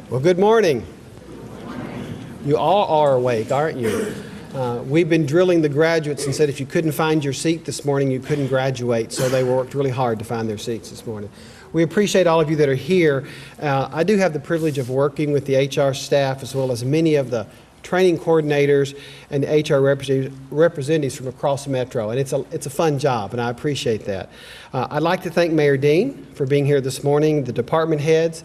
Well, good morning. You all are awake, aren't you? We've been drilling the graduates and said if you couldn't find your seat this morning, you couldn't graduate, so they worked really hard to find their seats this morning. We appreciate all of you that are here. I do have the privilege of working with the HR staff as well as many of the training coordinators and HR representatives from across the Metro, and it's a fun job, and I appreciate that. I'd like to thank Mayor Dean for being here this morning, the department heads,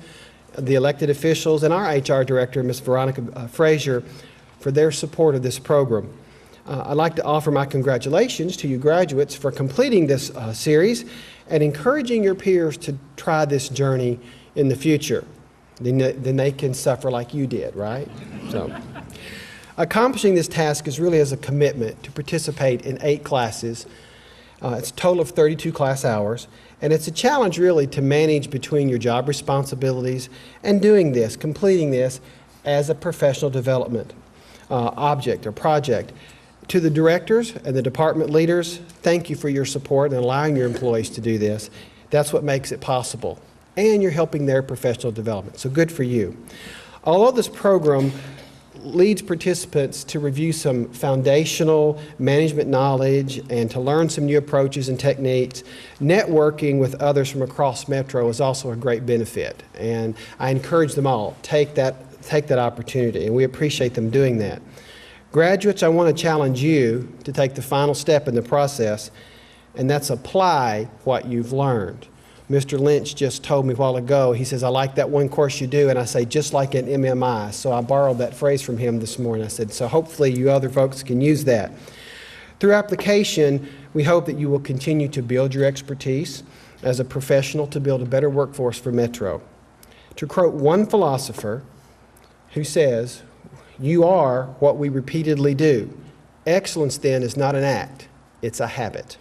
the elected officials, and our HR director, Ms. Veronica Frazier, for their support of this program. I'd like to offer my congratulations to you graduates for completing this series and encouraging your peers to try this journey in the future. Then they can suffer like you did, right? So, accomplishing this task is really as a commitment to participate in 8 classes. It's a total of 32 class hours, and it's a challenge really to manage between your job responsibilities and doing this, completing this as a professional development object or project. To the directors and the department leaders, thank you for your support and allowing your employees to do this. That's what makes it possible. And you're helping their professional development, so good for you. Although this program leads participants to review some foundational management knowledge and to learn some new approaches and techniques, networking with others from across Metro is also a great benefit. And I encourage them all, take that opportunity, and we appreciate them doing that. Graduates, I want to challenge you to take the final step in the process, and that's apply what you've learned. Mr. Lynch just told me a while ago, he says, I like that one course you do, and I say, just like an MMI. So I borrowed that phrase from him this morning. I said, so hopefully you other folks can use that. Through application, we hope that you will continue to build your expertise as a professional to build a better workforce for Metro. To quote one philosopher who says, you are what we repeatedly do. Excellence then is not an act, it's a habit.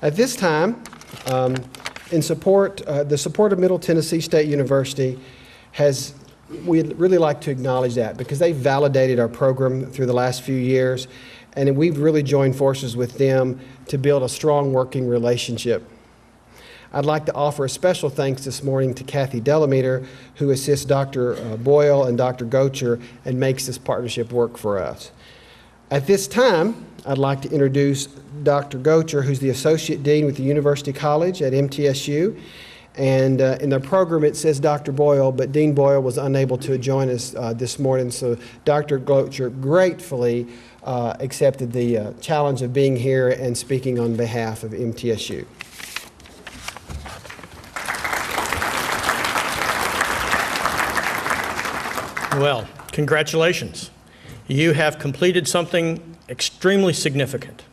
At this time, the support of Middle Tennessee State University we'd really like to acknowledge that because they validated our program through the last few years, and we've really joined forces with them to build a strong working relationship. I'd like to offer a special thanks this morning to Kathy Delameter, who assists Dr. Boyle and Dr. Gocher and makes this partnership work for us. At this time, I'd like to introduce Dr. Gocher, who's the Associate Dean with the University College at MTSU. And in the program it says Dr. Boyle, but Dean Boyle was unable to join us this morning, so Dr. Gocher gratefully accepted the challenge of being here and speaking on behalf of MTSU. Well, congratulations. You have completed something extremely significant.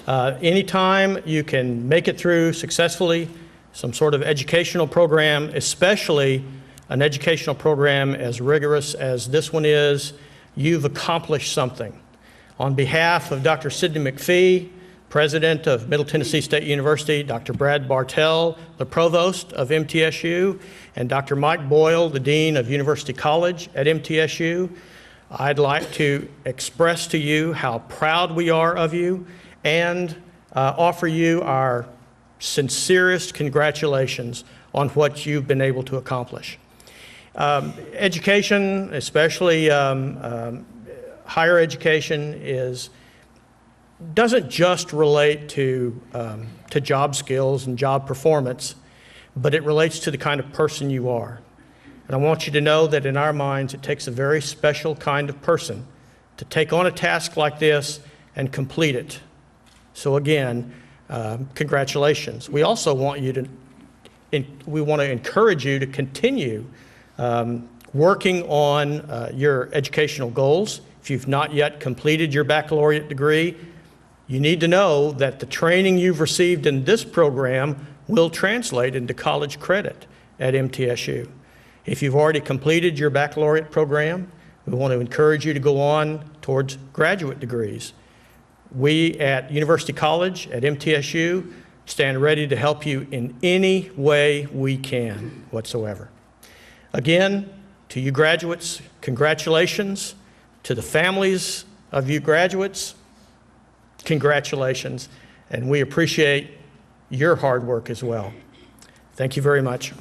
Anytime you can make it through successfully some sort of educational program, especially an educational program as rigorous as this one is, you've accomplished something. On behalf of Dr. Sidney McPhee, President of Middle Tennessee State University, Dr. Brad Bartell, the Provost of MTSU, and Dr. Mike Boyle, the Dean of University College at MTSU, I'd like to express to you how proud we are of you and offer you our sincerest congratulations on what you've been able to accomplish. Education, especially higher education, doesn't just relate to job skills and job performance, but it relates to the kind of person you are. And I want you to know that in our minds, it takes a very special kind of person to take on a task like this and complete it. So again, congratulations. We also want you to, we want to encourage you to continue working on your educational goals. If you've not yet completed your baccalaureate degree, you need to know that the training you've received in this program will translate into college credit at MTSU. If you've already completed your baccalaureate program, we want to encourage you to go on towards graduate degrees. We at University College at MTSU stand ready to help you in any way we can whatsoever. Again, to you graduates, congratulations. To the families of you graduates, congratulations. And we appreciate your hard work as well. Thank you very much.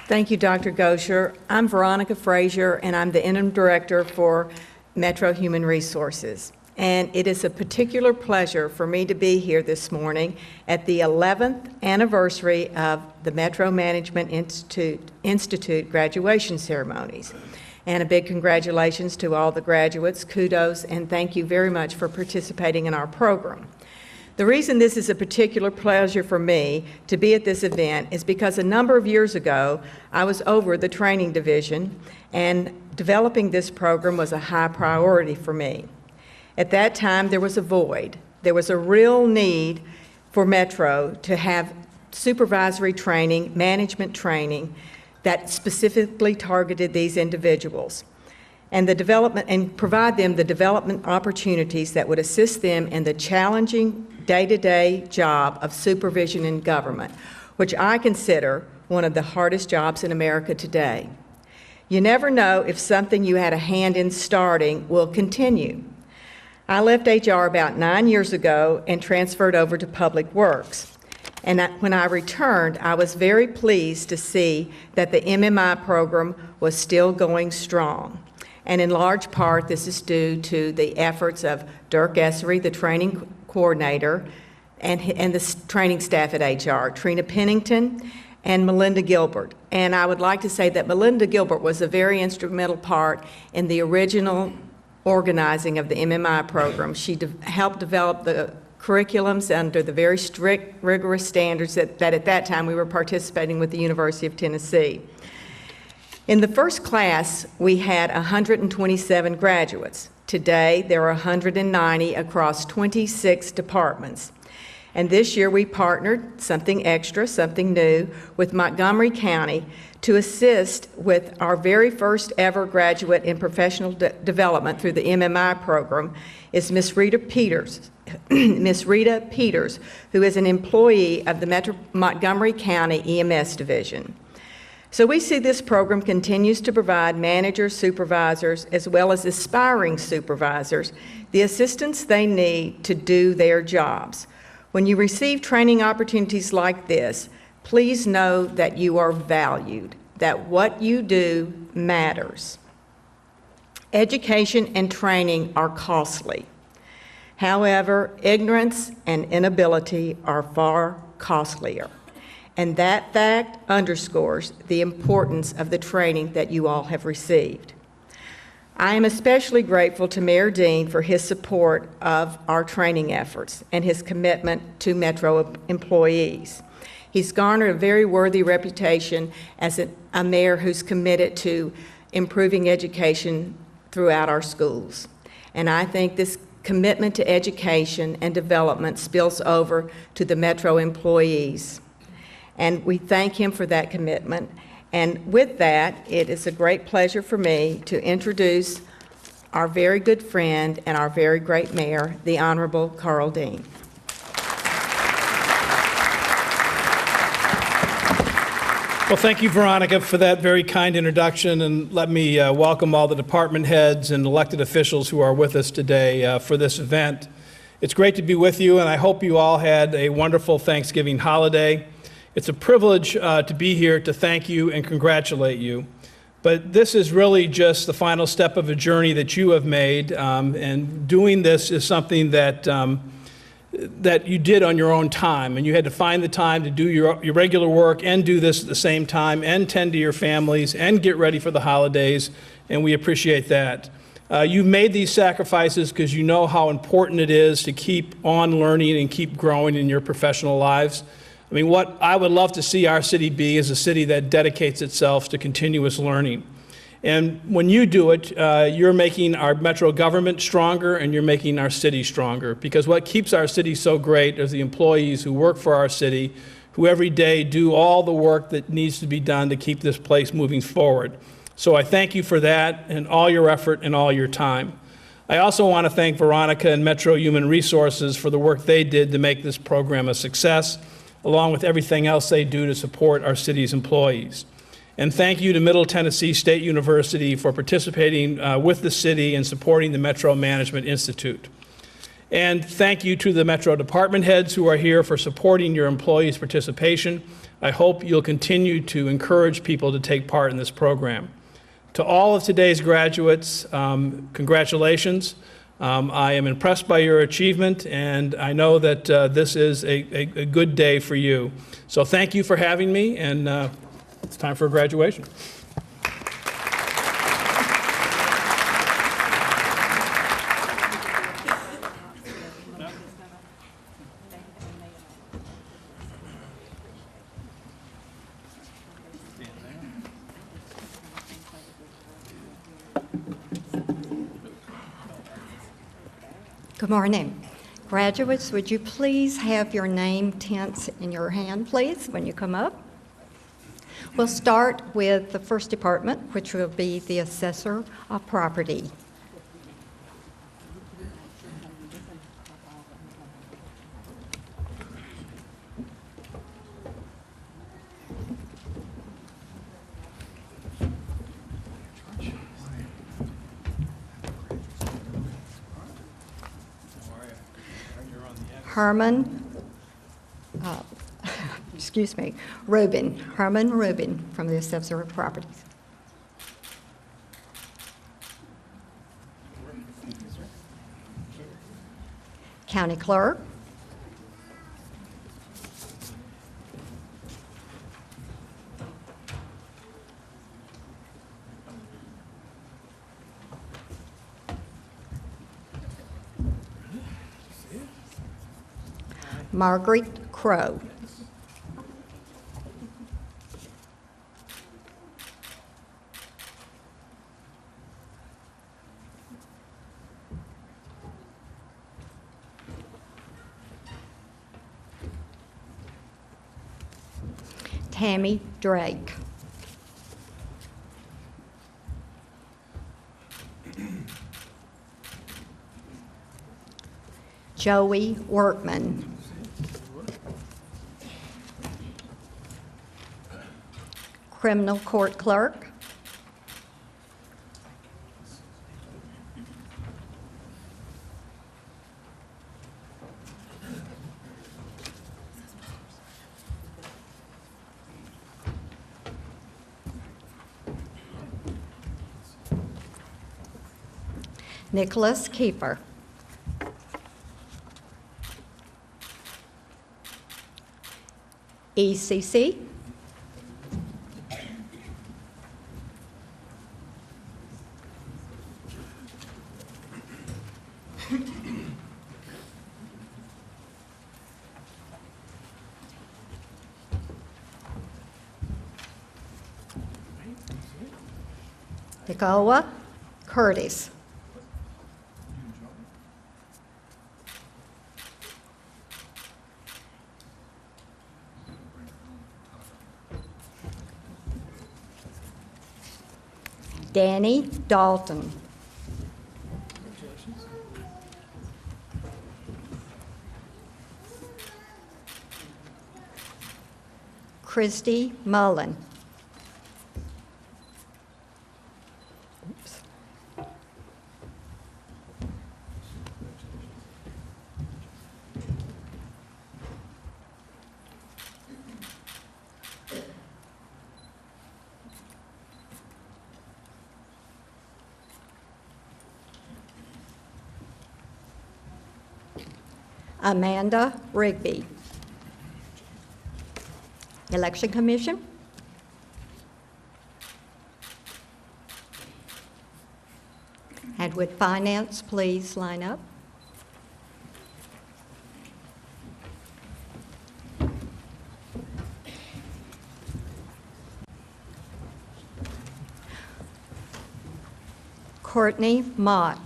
Thank you, Dr. Gosher. I'm Veronica Frazier, and I'm the Interim Director for Metro Human Resources. And it is a particular pleasure for me to be here this morning at the 11th anniversary of the Metro Management Institute graduation ceremonies. And a big congratulations to all the graduates, kudos, and thank you very much for participating in our program. The reason this is a particular pleasure for me to be at this event is because a number of years ago, I was over the training division, and developing this program was a high priority for me. At that time, there was a void. There was a real need for Metro to have supervisory training, management training that specifically targeted these individuals and provide them the development opportunities that would assist them in the challenging day-to-day job of supervision in government, which I consider one of the hardest jobs in America today. You never know if something you had a hand in starting will continue. I left HR about 9 years ago and transferred over to Public Works. And when I returned, I was very pleased to see that the MMI program was still going strong. And in large part, this is due to the efforts of Dirk Essery, the training coordinator, and the training staff at HR, Trina Pennington, and Melinda Gilbert. And I would like to say that Melinda Gilbert was a very instrumental part in the original organizing of the MMI program. She helped develop the curriculums under the very strict, rigorous standards that at that time we were participating with the University of Tennessee. In the first class, we had 127 graduates. Today, there are 190 across 26 departments. And this year, we partnered, something extra, something new, with Montgomery County to assist with our very first ever graduate in professional development through the MMI program is Miss Rita Peters. Miss Rita Peters, who is an employee of the Montgomery County EMS division. So we see this program continues to provide managers, supervisors, as well as aspiring supervisors the assistance they need to do their jobs. When you receive training opportunities like this, please know that you are valued, that what you do matters. Education and training are costly. However, ignorance and inability are far costlier. And that fact underscores the importance of the training that you all have received. I am especially grateful to Mayor Dean for his support of our training efforts and his commitment to Metro employees. He's garnered a very worthy reputation as a mayor who's committed to improving education throughout our schools. And I think this commitment to education and development spills over to the Metro employees. And we thank him for that commitment. And with that, it is a great pleasure for me to introduce our very good friend and our very great mayor, the Honorable Carl Dean. Well, thank you, Veronica, for that very kind introduction, and let me welcome all the department heads and elected officials who are with us today for this event. It's great to be with you, and I hope you all had a wonderful Thanksgiving holiday. It's a privilege to be here to thank you and congratulate you. But this is really just the final step of a journey that you have made, and doing this is something that you did on your own time, and you had to find the time to do your regular work and do this at the same time and tend to your families and get ready for the holidays, and we appreciate that. You've made these sacrifices because you know how important it is to keep on learning and keep growing in your professional lives. I mean, what I would love to see our city be is a city that dedicates itself to continuous learning. And when you do it, you're making our metro government stronger and you're making our city stronger. Because what keeps our city so great is the employees who work for our city, who every day do all the work that needs to be done to keep this place moving forward. So I thank you for that and all your effort and all your time. I also want to thank Veronica and Metro Human Resources for the work they did to make this program a success, along with everything else they do to support our city's employees. And thank you to Middle Tennessee State University for participating with the city and supporting the Metro Management Institute. And thank you to the Metro department heads who are here for supporting your employees' participation. I hope you'll continue to encourage people to take part in this program. To all of today's graduates, congratulations. I am impressed by your achievement, and I know that this is a good day for you. So thank you for having me, and it's time for graduation. Good morning. Graduates, would you please have your name tents in your hand, please, when you come up? We'll start with the first department, which will be the assessor of property. Herman, Herman Rubin from the Assessor of Properties. County Clerk. Margaret Crow. Tammy Drake. Joey Workman. Criminal Court Clerk. Nicholas Kiefer. ECC. Nicola Curtis. Danny Dalton. Christy Mullen. Amanda Rigby. Election Commission. And would Finance please line up? Courtney Mott.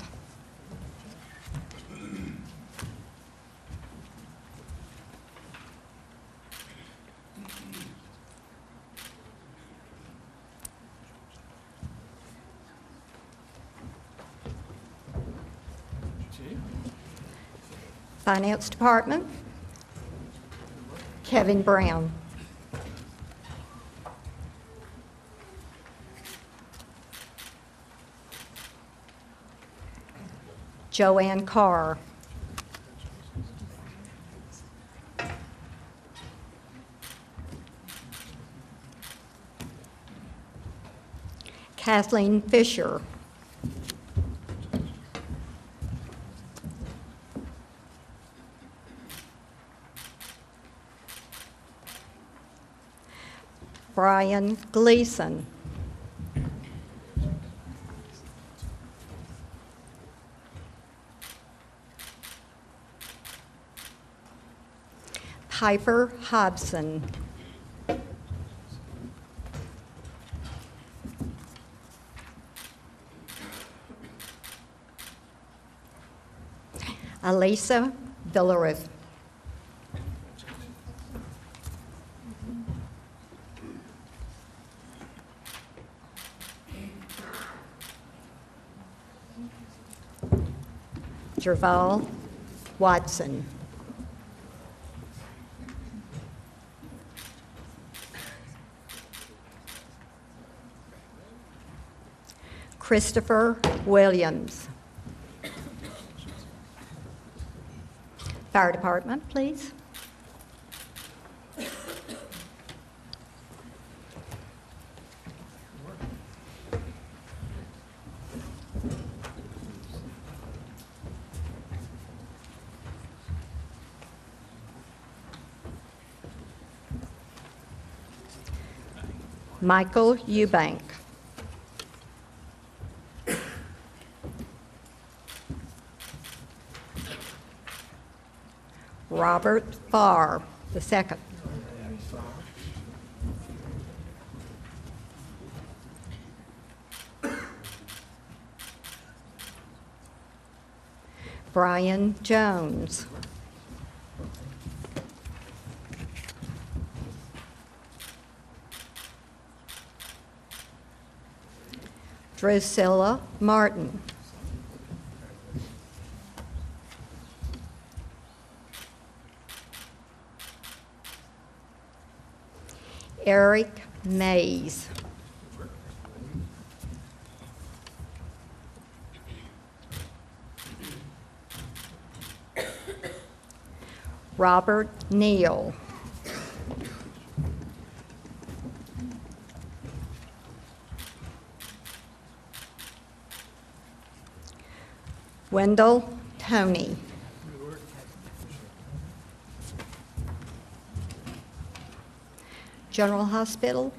Finance Department, Kevin Brown. Joanne Carr. Kathleen Fisher. Brian Gleason. Piper Hobson. Elisa Villarith. Jerval Watson. Christopher Williams. Fire Department, please. Michael Eubank. Robert Farr, the second. Brian Jones. Drusilla Martin. Eric Mays. Robert Neal. Wendell Tony. General Hospital.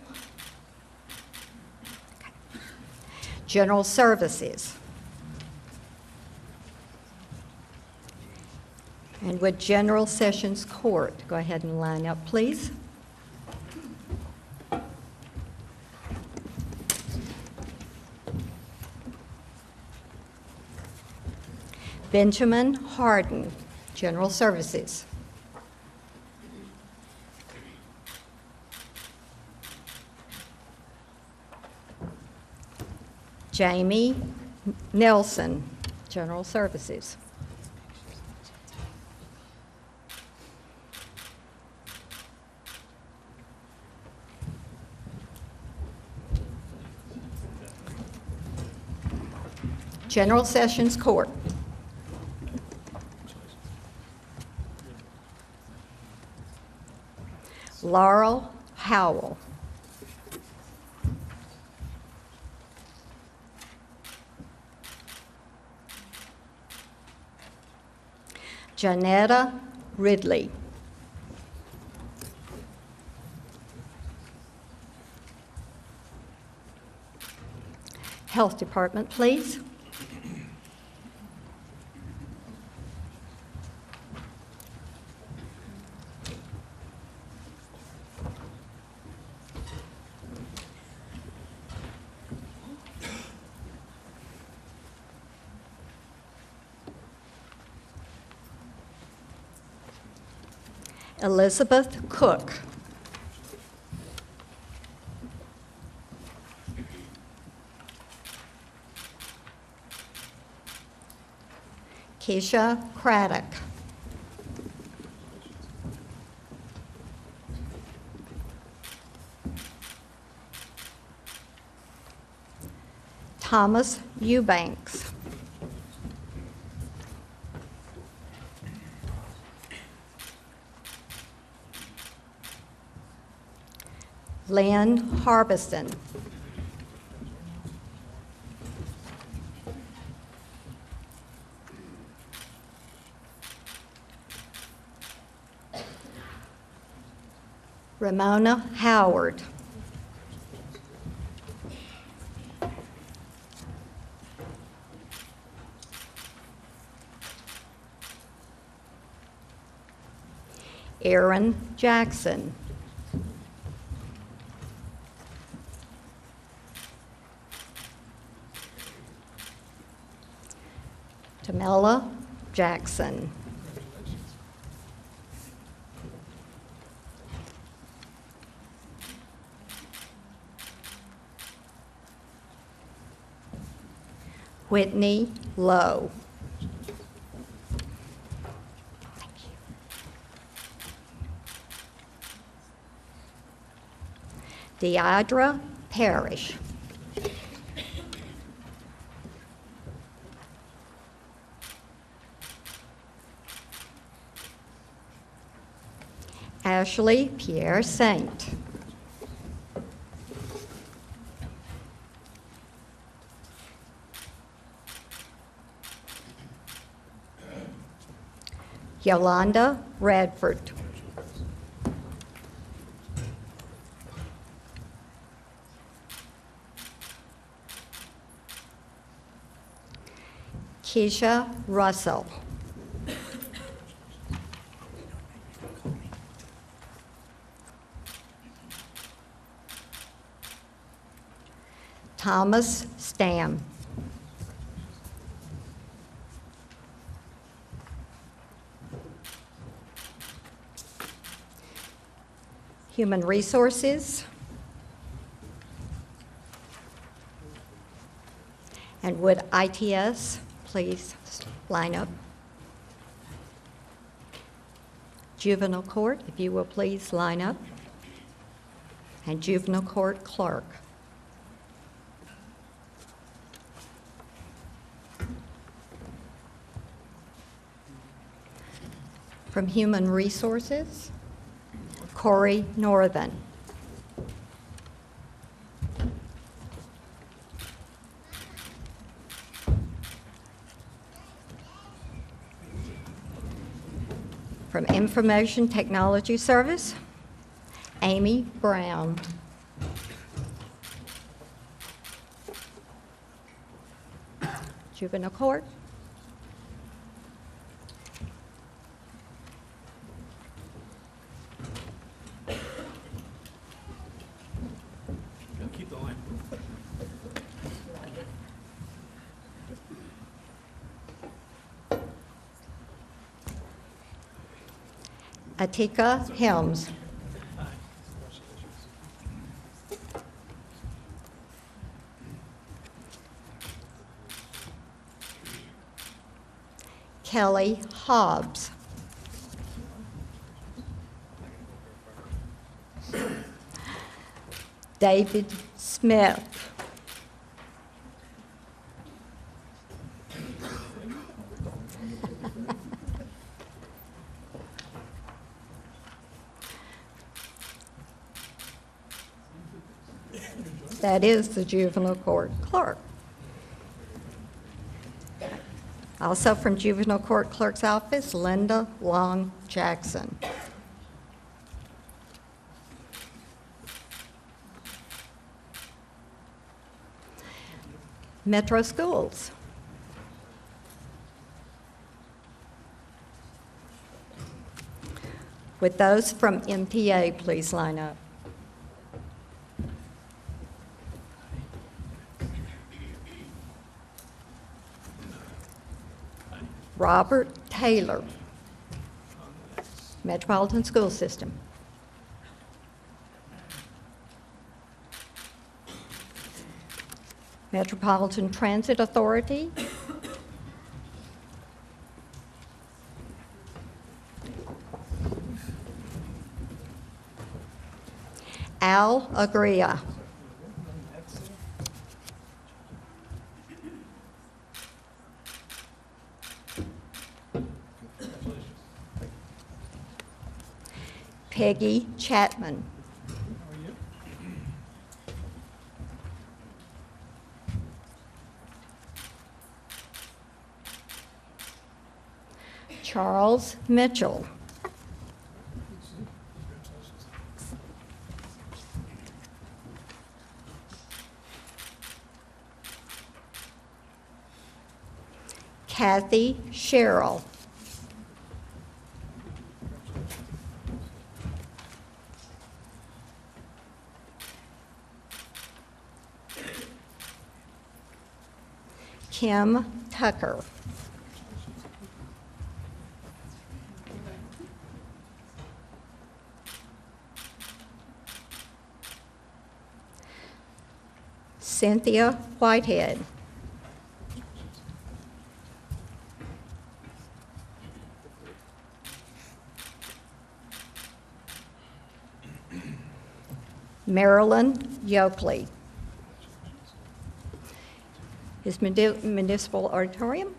Okay. General Services. And would General Sessions Court go ahead and line up, please? Benjamin Harden, General Services. Jamie Nelson, General Services. General Sessions Court. Laurel Howell. Janetta Ridley. Health Department, please. Elizabeth Cook. Keisha Craddock. Thomas Eubanks. Lynn Harbison. Ramona Howard. Aaron Jackson. Tamela Jackson. Whitney Lowe. Deidra Parrish. Ashley Pierre Saint. Yolanda Radford. Keisha Russell. Thomas Stam. Human Resources. And would ITS please line up? Juvenile Court, if you will please line up. And Juvenile Court Clerk. From Human Resources, Corey Northern. From Information Technology Service, Amy Brown. Juvenile Court. Keep the line. Atika Helms. Kelly Hobbs. David Smith. That is the Juvenile Court Clerk. Also from Juvenile Court Clerk's Office, Linda Long Jackson. Metro Schools. With those from MTA, please line up. Robert Taylor, Metropolitan School System. Metropolitan Transit Authority. Al Agria. Peggy Chapman. Charles Mitchell. Kathy Sherrill. Kim Tucker. Cynthia Whitehead. Marilyn Yoakley. Is Municipal Auditorium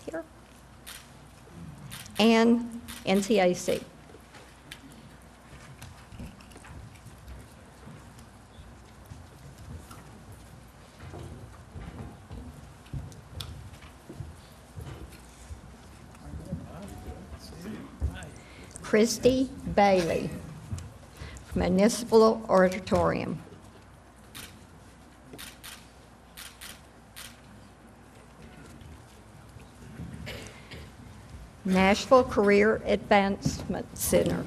here? And NCAC. Christy Bailey, Municipal Auditorium. Nashville Career Advancement Center.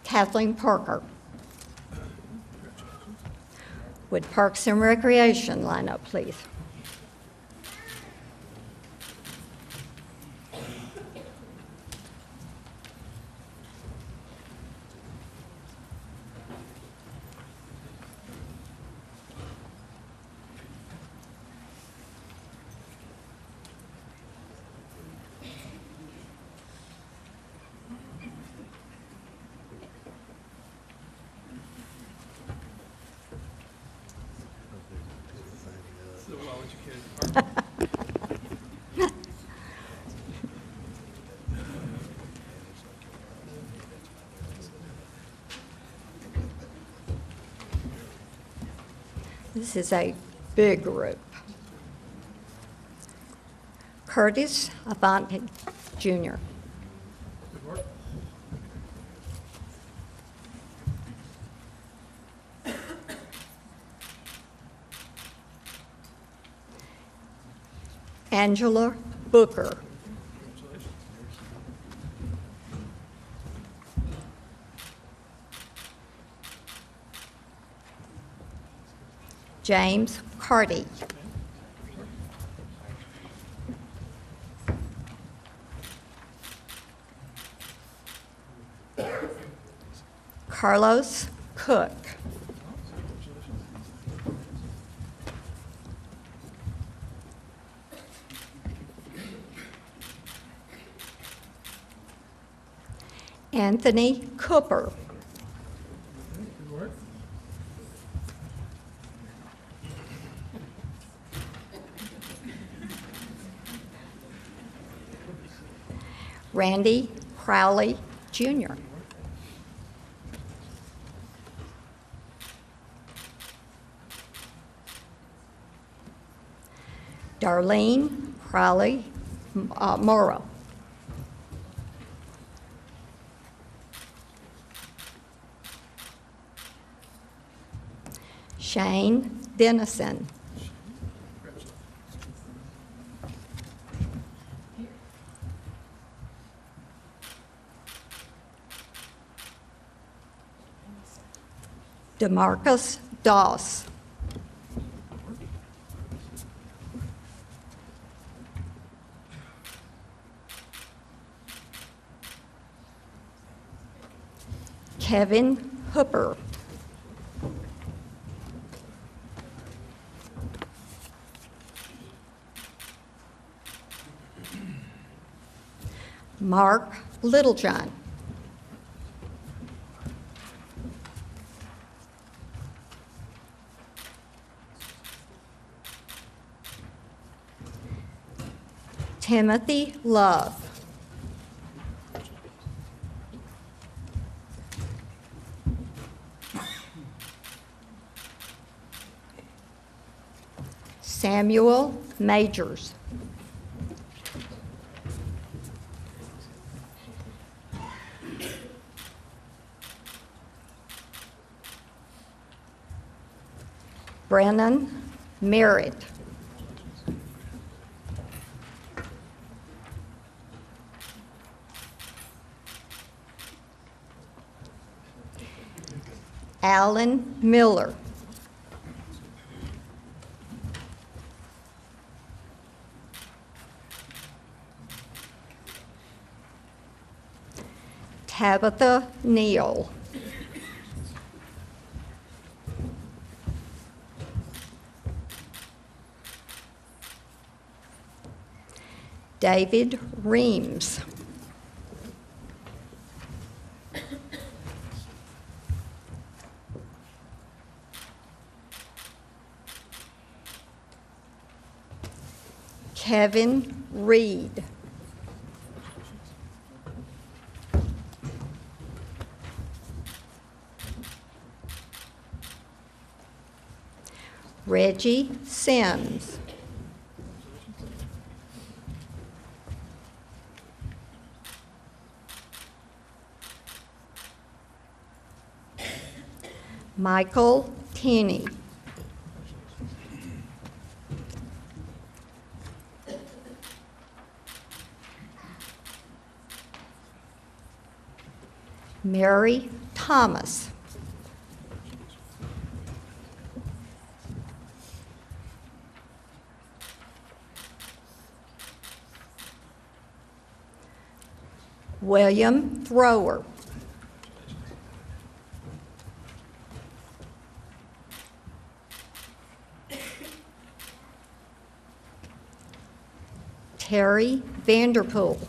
Kathleen Parker. Would Parks and Recreation line up, please? This is a big group. Curtis Avante, Jr. Angela Booker. James Carty. Carlos Cook. Anthony Cooper. Randy Crowley, Jr. Darlene Crowley Morrow. Shane Dennison. DeMarcus Doss. Kevin Hooper. Mark Littlejohn. Timothy Love. Samuel Majors. Brennan Merritt. Alan Miller. Tabitha Neal. David Reams. Kevin Reed. Reggie Sims. Michael Tenney. Mary Thomas. William Thrower. Terry Vanderpool.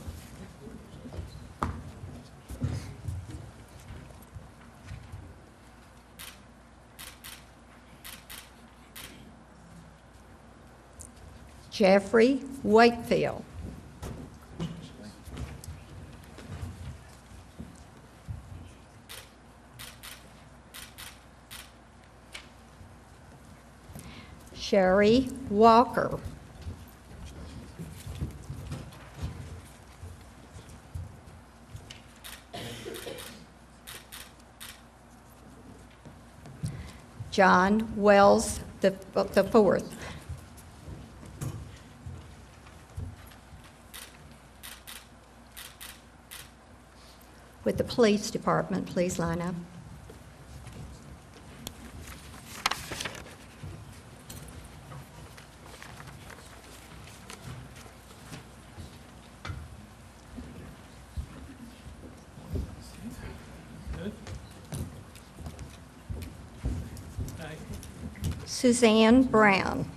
Jeffrey Wakefield. Sherry Walker. John Wells the fourth. With the police department, please line up. Suzanne Brown.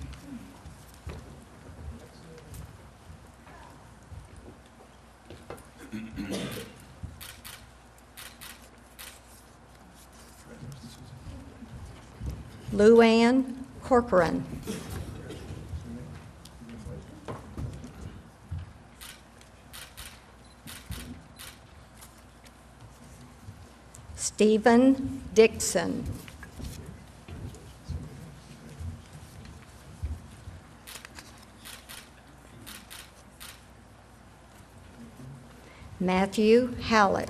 Luann Corcoran. Stephen Dixon. Matthew Hallett.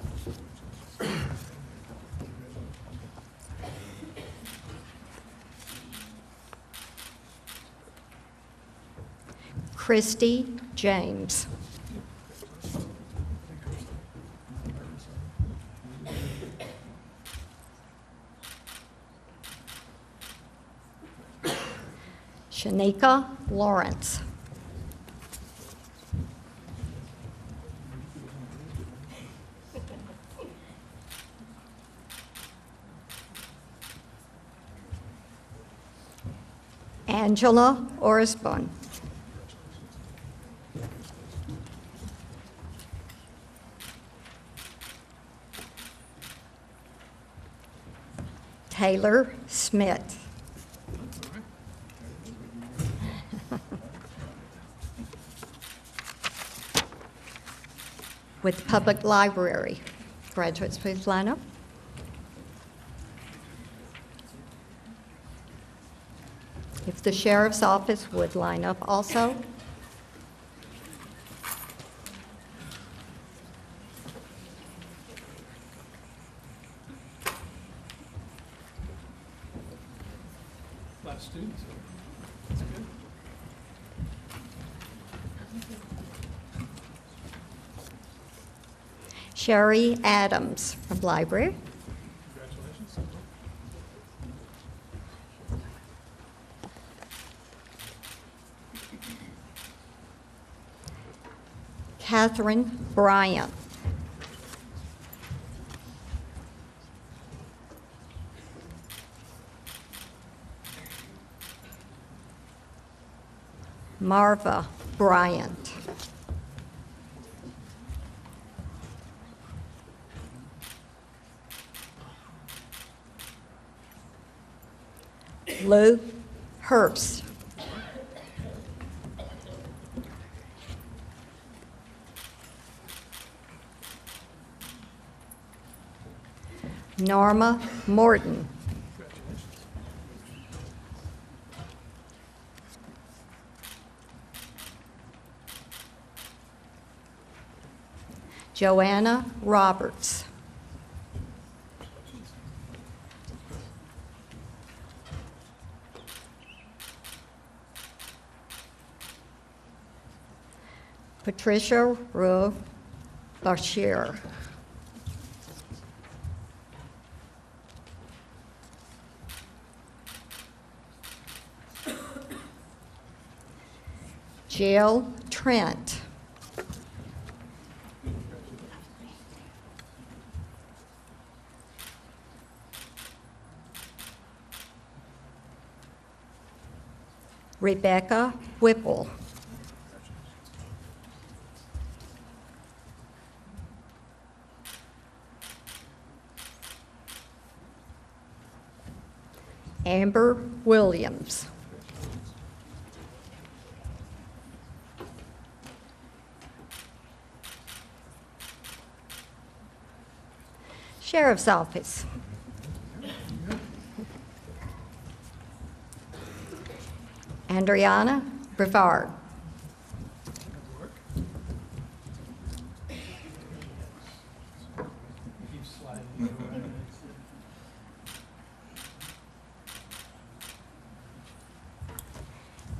Christy James. Shanika Lawrence. Angela Orisbon. Taylor Smith. With Public Library. Graduates, please line up. If the Sheriff's Office would line up also. A lot of students. That's good. Sherry Adams from Library. Congratulations. Catherine Bryant. Marva Bryant. Lou Herbst. Norma Morton. Joanna Roberts. Patricia Rue Bashir. Jill Trent. Rebecca Whipple. Amber Williams. Sheriff's Office. Andriana Brevard.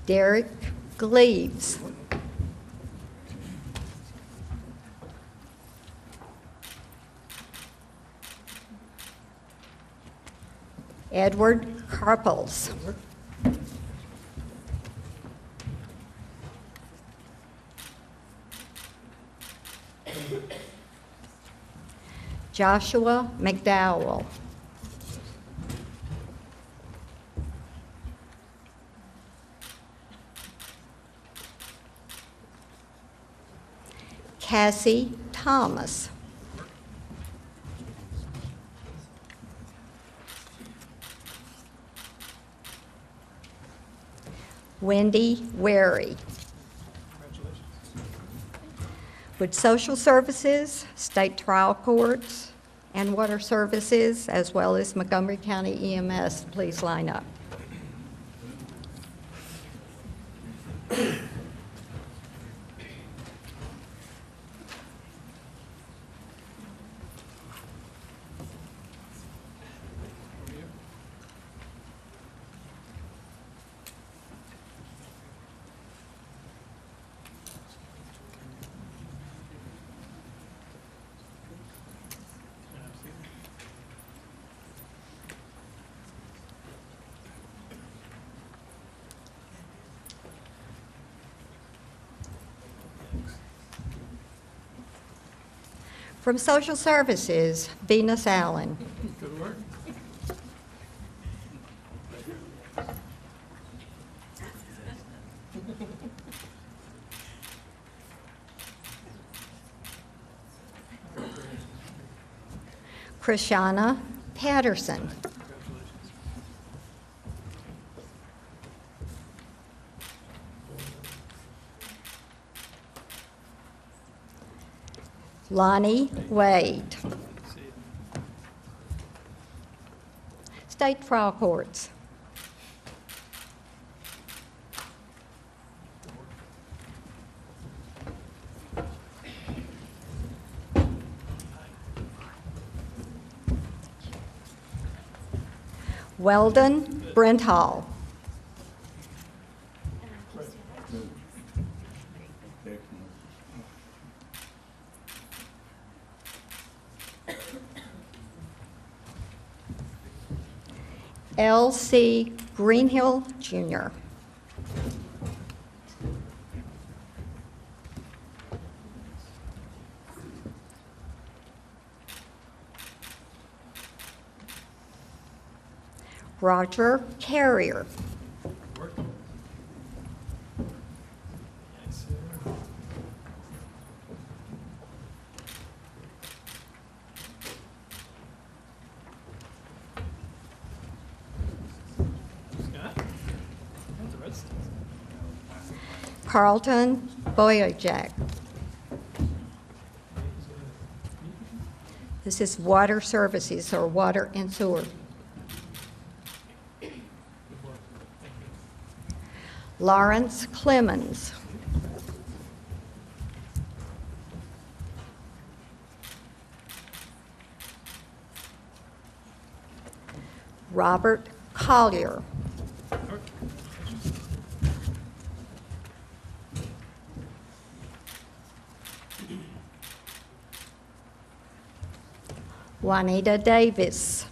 Derek Gleaves. Edward Carpels. Joshua McDowell. Cassie Thomas. Wendy Wary. With Social Services, State Trial Courts, and Water Services, as well as Montgomery County EMS, please line up. From Social Services, Venus Allen. Good work. Krishana Patterson. Lonnie Wade. State Trial Courts. Weldon Brent Hall. L.C. Greenhill, Jr. Roger Carrier. Carlton Boyajak. This is water services or water and sewer. Lawrence Clemens. Robert Collier. Juanita Davis.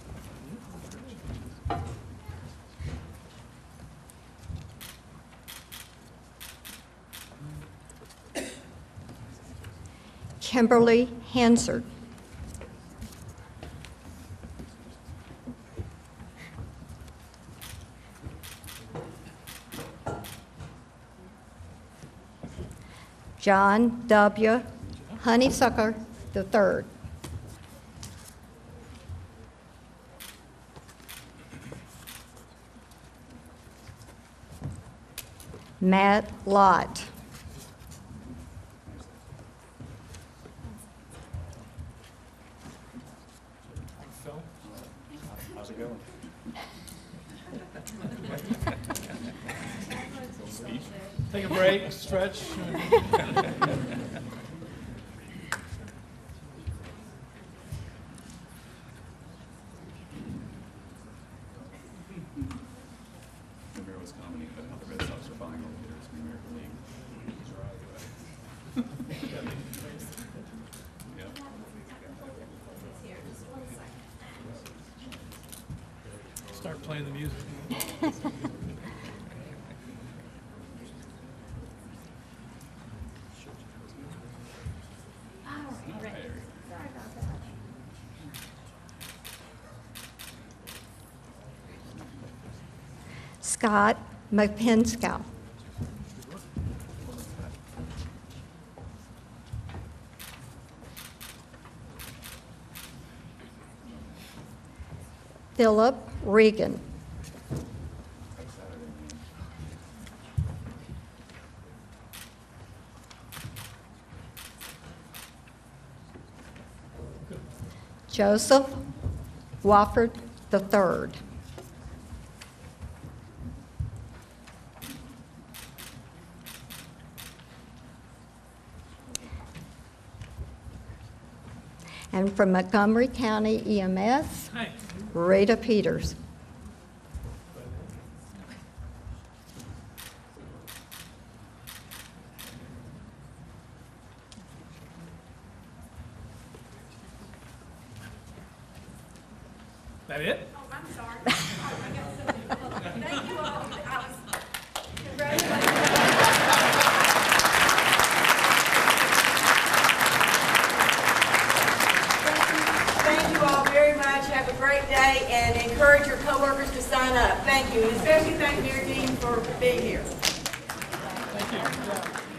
Kimberly Hansard. John W. Honeysucker III. Matt Lott. How's it going? Take a break, stretch. Remember was commenting about how the Red Sox are buying all the players in the American League. Yep. Start playing the music. Scott Mapinskow. Philip Regan. Joseph Wofford III. And from Montgomery County EMS, Hi. Rita Peters. That it? Oh, I'm sorry. Thank you all. Congratulations. Thank you all very much. Have a great day and encourage your coworkers to sign up. Thank you. And especially thank Mayor Dean for being here. Thank you.